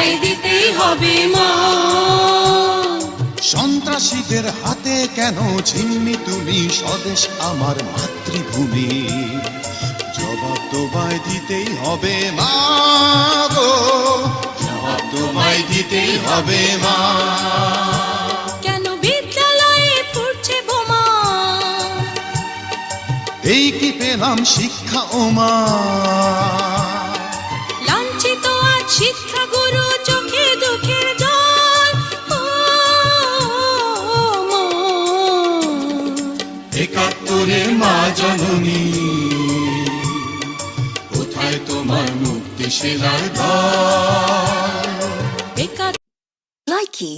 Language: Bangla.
ঠাঁই দিতেই হবে মা। সন্ত্রাসীদের হাতে কেন ঝিম্মি তুমি স্বদেশ আমার মাতৃভূমি, জবাব তোমায় দিতেই হবে মা গো, জবাব তোমায় দিতেই হবে মা। কেন বিদ্যালয়ে ফুটছে বোমা, এই কি পেলাম শিক্ষা ও মা। লাঞ্ছিত আজ শিক্ষা গুরু, চোখে দুঃখের জল। ও মা, ৭১ মা জননী, কোথায় তোমার মুক্তি সেনার দল। একা Likey